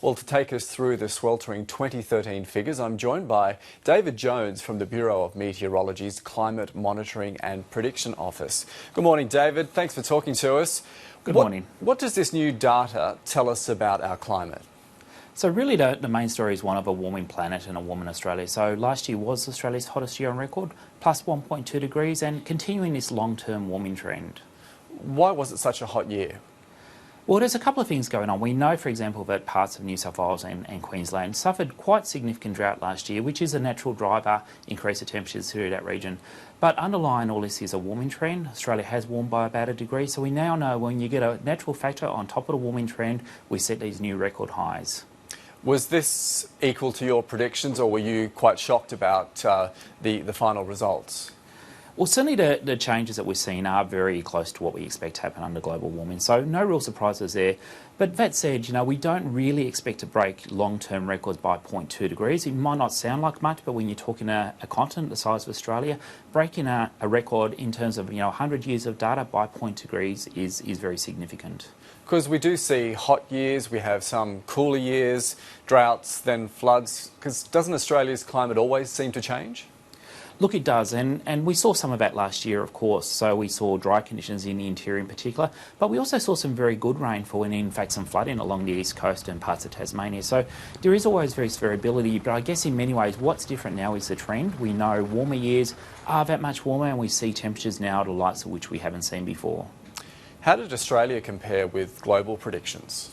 Well, to take us through the sweltering 2013 figures, I'm joined by David Jones from the Bureau of Meteorology's Climate Monitoring and Prediction Office. Good morning, David. Thanks for talking to us. Good morning. What does this new data tell us about our climate? So really the main story is one of a warming planet and a warming Australia. So last year was Australia's hottest year on record, plus 1.2 degrees, and continuing this long-term warming trend. Why was it such a hot year? Well, there's a couple of things going on. We know, for example, that parts of New South Wales and Queensland suffered quite significant drought last year, which is a natural driver, increase of temperatures through that region. But underlying all this is a warming trend. Australia has warmed by about a degree, so we now know when you get a natural factor on top of the warming trend, we set these new record highs. Was this equal to your predictions, or were you quite shocked about the final results? Well, certainly the changes that we're seeing are very close to what we expect to happen under global warming, so no real surprises there. But that said, we don't really expect to break long-term records by 0.2 degrees. It might not sound like much, but when you're talking a continent the size of Australia, breaking a record in terms of 100 years of data by 0.2 degrees is very significant. Because we do see hot years, we have some cooler years, droughts, then floods. Because doesn't Australia's climate always seem to change? Look, it does, and we saw some of that last year, of course. So we saw dry conditions in the interior in particular, but we also saw some very good rainfall and, in fact, some flooding along the east coast and parts of Tasmania. So there is always various variability, but I guess in many ways what's different now is the trend. We know warmer years are that much warmer, and we see temperatures now the likes of which we haven't seen before. How did Australia compare with global predictions?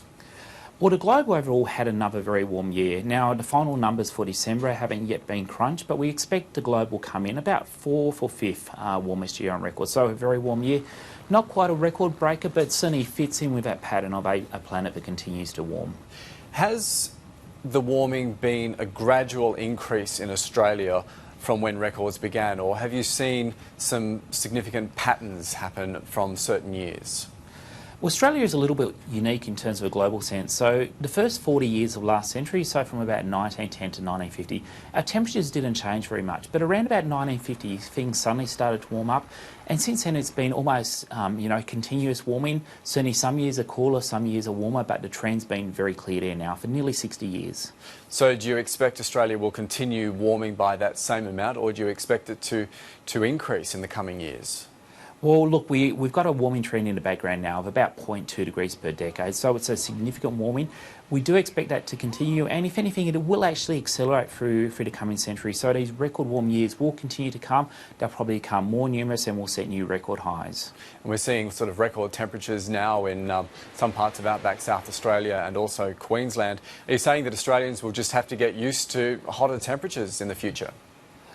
Well, the globe overall had another very warm year. Now, the final numbers for December haven't yet been crunched, but we expect the globe will come in about fourth or fifth warmest year on record. So a very warm year. Not quite a record breaker, but certainly fits in with that pattern of a planet that continues to warm. Has the warming been a gradual increase in Australia from when records began, or have you seen some significant patterns happen from certain years? Well, Australia is a little bit unique in terms of a global sense. So the first 40 years of last century, so from about 1910 to 1950, our temperatures didn't change very much. But around about 1950, things suddenly started to warm up. And since then, it's been almost, continuous warming. Certainly some years are cooler, some years are warmer, but the trend's been very clear there now for nearly 60 years. So do you expect Australia will continue warming by that same amount, or do you expect it to increase in the coming years? Well, look, we've got a warming trend in the background now of about 0.2 degrees per decade, so it's a significant warming. We do expect that to continue, and if anything, it will actually accelerate through the coming century. So these record warm years will continue to come. They'll probably become more numerous and we'll set new record highs. And we're seeing sort of record temperatures now in some parts of outback South Australia and also Queensland. Are you saying that Australians will just have to get used to hotter temperatures in the future?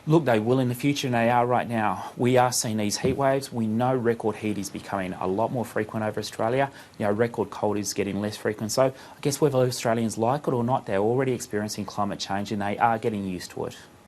Look, they will in the future, and they are right now. We are seeing these heat waves. We know record heat is becoming a lot more frequent over Australia. Record cold is getting less frequent. So I guess whether Australians like it or not, they're already experiencing climate change and they are getting used to it.